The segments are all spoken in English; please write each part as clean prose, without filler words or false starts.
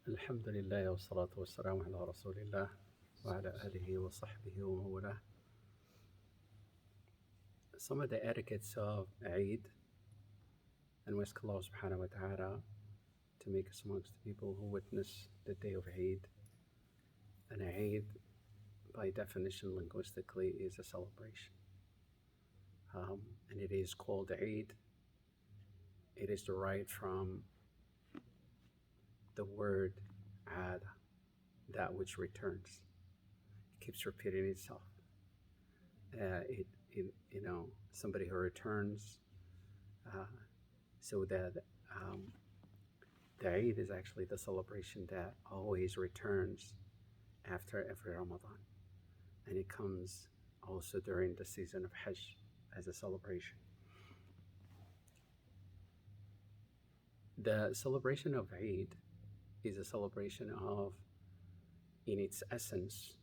الحمد لله والصلاة والسلام على رسول الله وعلى آله وصحبه ومن والاه. Some of the etiquettes of Eid, and we ask Allah subhanahu wa ta'ala to make us amongst the people who witness the day of Eid. And Eid, by definition, linguistically, is a celebration. And it is called Eid. It is derived from the word ad, that which returns. It keeps repeating itself. Somebody who returns. So that the Eid is actually the celebration that always returns after every Ramadan. And it comes also during the season of Hajj as a celebration. The celebration of Eid is a celebration of, in its essence,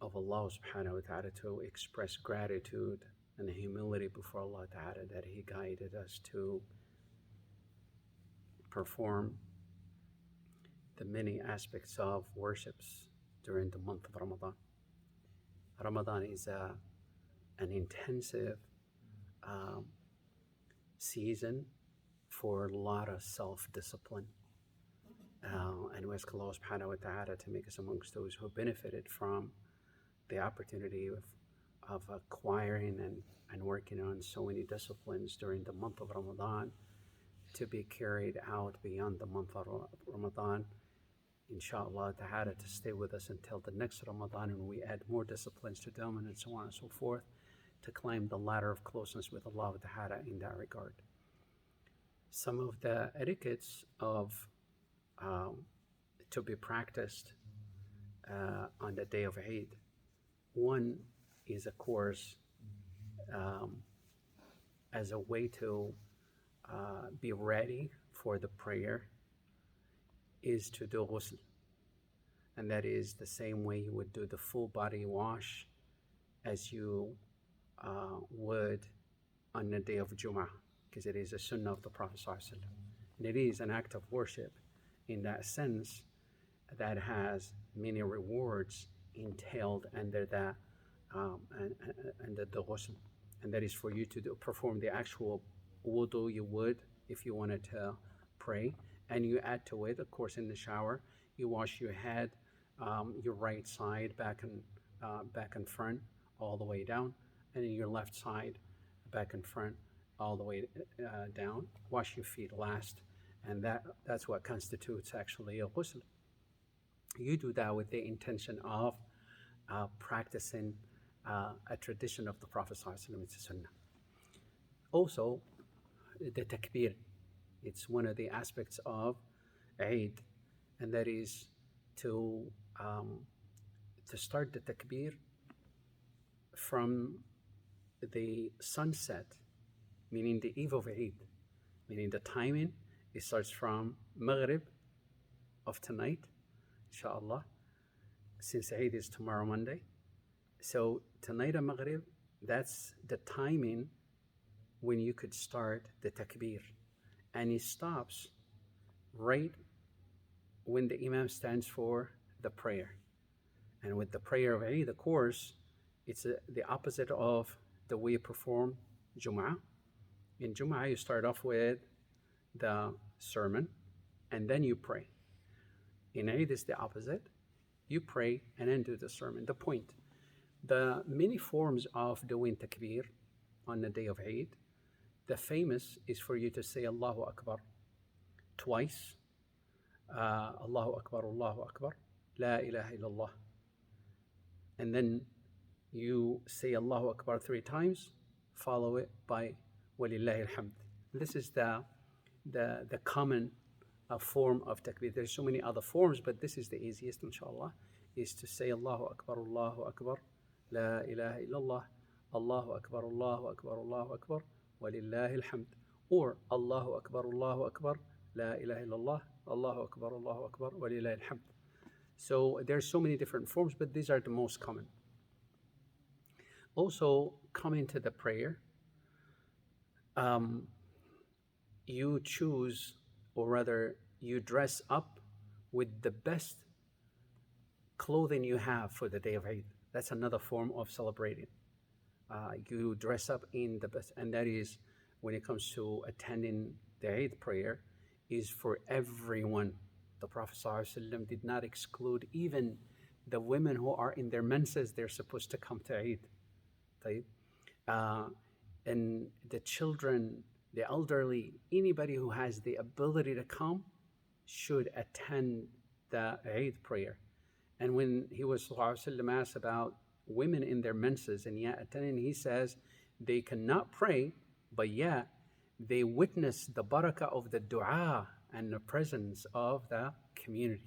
of Allah subhanahu wa ta'ala, to express gratitude and humility before Allah ta'ala that He guided us to perform the many aspects of worships during the month of Ramadan. Ramadan is an intensive season for a lot of self-discipline. And we ask Allah subhanahu wa ta'ala to make us amongst those who benefited from the opportunity of acquiring and working on so many disciplines during the month of Ramadan to be carried out beyond the month of Ramadan, inshallah ta'ala, to stay with us until the next Ramadan, and we add more disciplines to them, and so on and so forth, to climb the ladder of closeness with Allah ta'ala in that regard. Some of the etiquettes of to be practiced on the day of Eid. One is, of course, as a way to be ready for the prayer, is to do ghusl. And that is the same way you would do the full body wash as you would on the day of Jum'ah, because it is a sunnah of the Prophet ﷺ. And it is an act of worship in that sense that has many rewards entailed under that under the ghusl. And that is for you to perform the actual wudu you would if you wanted to pray. And you add to it, of course, in the shower, you wash your head, your right side back and front all the way down, and then your left side back and front all the way down. Wash your feet last, and that's what constitutes actually a ghusl. You do that with the intention of practicing a tradition of the Prophet ﷺ, it's a sunnah. Also, the takbir, it's one of the aspects of Eid, and that is to start the takbir from the sunset, meaning the eve of Eid, meaning the timing. It starts from Maghrib of tonight, inshallah, since Eid is tomorrow Monday. So tonight at Maghrib, that's the timing when you could start the takbir. And it stops right when the Imam stands for the prayer. And with the prayer of Eid, of course, it's the opposite of the way you perform Jum'ah. In Jum'ah, you start off with the sermon, and then you pray. In Eid, it's the opposite. You pray and then do the sermon. The point, the many forms of doing takbir on the day of Eid, the famous is for you to say Allahu Akbar twice. Allahu Akbar, La ilaha illallah. And then you say Allahu Akbar 3 times, follow it by Walillahi alhamd. This is the common form of takbir. There's so many other forms, but this is the easiest, inshallah, is to say Allahu Akbar, La ilaha illallah, Allahu Akbar, Walillahi alhamd. Or Allahu Akbar, La ilaha illallah, Allahu Akbar, Walillahi alhamd. So there's so many different forms, but these are the most common. Also, coming to the prayer, you choose, or rather, you dress up with the best clothing you have for the day of Eid. That's another form of celebrating. You dress up in the best, and that is when it comes to attending the Eid prayer, is for everyone. The Prophet ﷺ did not exclude even the women who are in their menses, they're supposed to come to Eid. طيب? And the children, the elderly, anybody who has the ability to come should attend the Eid prayer. And when he was ﷺ asked about women in their menses and yet attending, he says they cannot pray, but yet they witness the barakah of the dua and the presence of the community.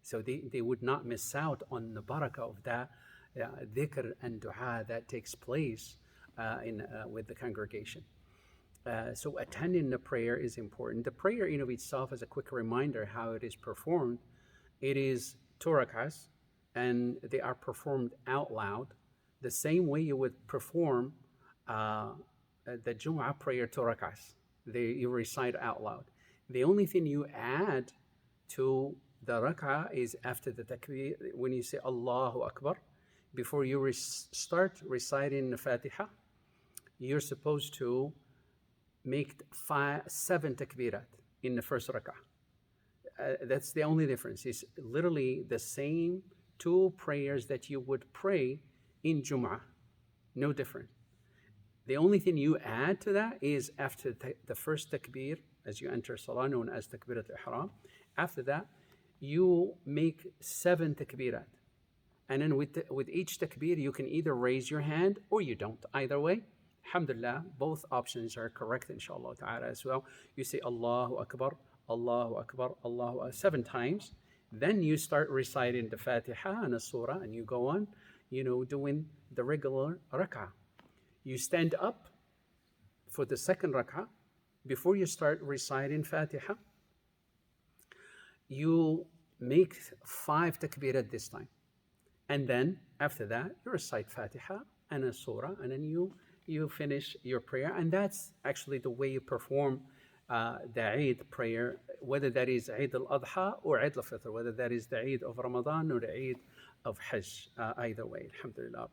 So they would not miss out on the barakah of that dhikr and dua that takes place with the congregation. So attending the prayer is important. The prayer in of itself, as a quick reminder how it is performed, it is 2 rak'ahs, and they are performed out loud, the same way you would perform the Jum'ah prayer 2 rak'ahs. You recite out loud. The only thing you add to the rak'ah is after the takbir, when you say Allahu Akbar, before you start reciting the Fatiha, you're supposed to make 7 takbirat in the first rak'ah. That's the only difference. It's literally the same 2 prayers that you would pray in Jum'ah. No different. The only thing you add to that is after the first takbir, as you enter salah, known as takbirat al-ihram. After that, you make 7 takbirat. And then with each takbir, you can either raise your hand or you don't. Either way, alhamdulillah, both options are correct, inshallah ta'ala, as well. You say Allahu Akbar, Allahu Akbar, Allahu Akbar 7 times. Then you start reciting the Fatiha and a surah, and you go on, doing the regular rak'ah. You stand up for the second rak'ah. Before you start reciting Fatiha, you make 5 takbirat this time. And then after that, you recite Fatiha and a surah, and then you finish your prayer. And that's actually the way you perform the Eid prayer, whether that is Eid al-Adha or Eid al-Fitr, whether that is the Eid of Ramadan or the Eid of Hajj, either way, alhamdulillah.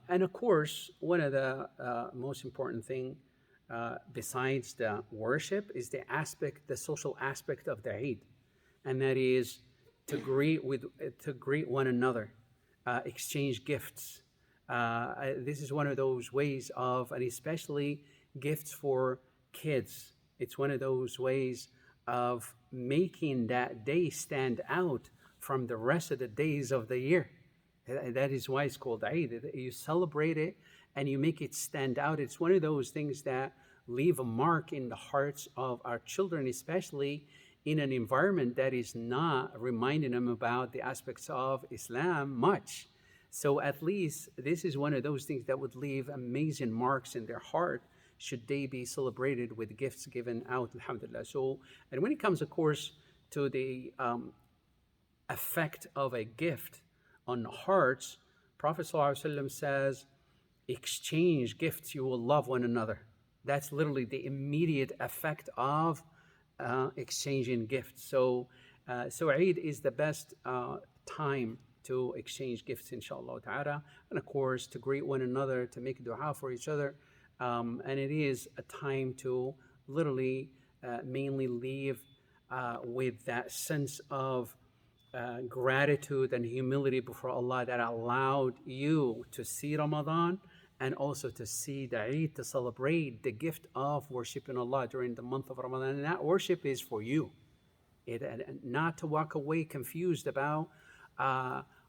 And of course, one of the most important thing besides the worship is the social aspect of the Eid, and that is to greet one another, exchange gifts. This is one of those ways of, and especially gifts for kids. It's one of those ways of making that day stand out from the rest of the days of the year. That is why it's called Eid. You celebrate it and you make it stand out. It's one of those things that leave a mark in the hearts of our children, especially in an environment that is not reminding them about the aspects of Islam much. So at least this is one of those things that would leave amazing marks in their heart should they be celebrated with gifts given out, alhamdulillah. So, and when it comes, of course, to the effect of a gift on hearts, Prophet ﷺ says, exchange gifts, you will love one another. That's literally the immediate effect of exchanging gifts. So Eid is the best time to exchange gifts, inshallah ta'ala, and of course to greet one another, to make dua for each other, and it is a time to literally mainly leave with that sense of gratitude and humility before Allah that allowed you to see Ramadan and also to see the Eid, to celebrate the gift of worshiping Allah during the month of Ramadan. And that worship is for you. Not to walk away confused about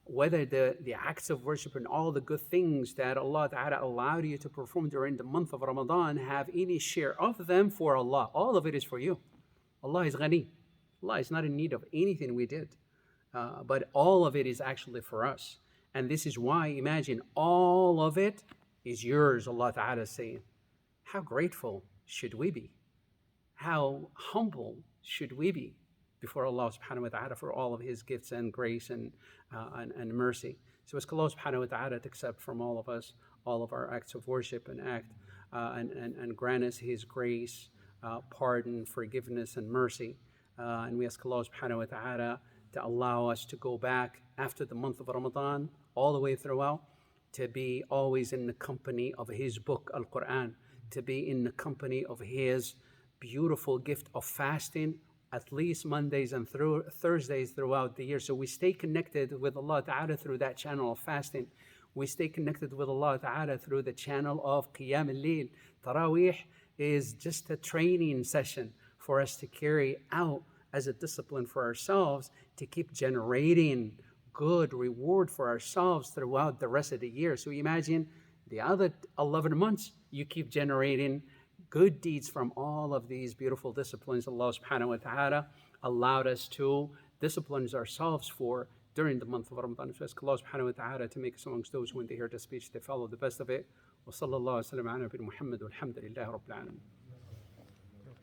whether the acts of worship and all the good things that Allah Ta'ala allowed you to perform during the month of Ramadan have any share of them for Allah. All of it is for you. Allah is ghani. Allah is not in need of anything we did. But all of it is actually for us. And this is why, imagine, all of it is yours, Allah Ta'ala is saying. How grateful should we be? How humble should we be before Allah subhanahu wa ta'ala for all of His gifts and grace and mercy. So ask Allah subhanahu wa ta'ala to accept from all of us all of our acts of worship and grant us His grace, pardon, forgiveness, and mercy. And we ask Allah subhanahu wa ta'ala to allow us to go back after the month of Ramadan, all the way throughout, to be always in the company of His book, Al-Quran, to be in the company of His beautiful gift of fasting, at least Mondays and through Thursdays throughout the year. So we stay connected with Allah Ta'ala through that channel of fasting. We stay connected with Allah Ta'ala through the channel of Qiyam al-Layl. Taraweeh is just a training session for us to carry out as a discipline for ourselves to keep generating good reward for ourselves throughout the rest of the year. So imagine the other 11 months, you keep generating good deeds from all of these beautiful disciplines Allah subhanahu wa ta'ala allowed us to discipline ourselves for during the month of Ramadan. So ask Allah subhanahu wa ta'ala to make us amongst those who, when they hear the speech, they follow the best of it. Wa sallallahu wa sallam ala Muhammad walhamdulillahi rabbil alamin.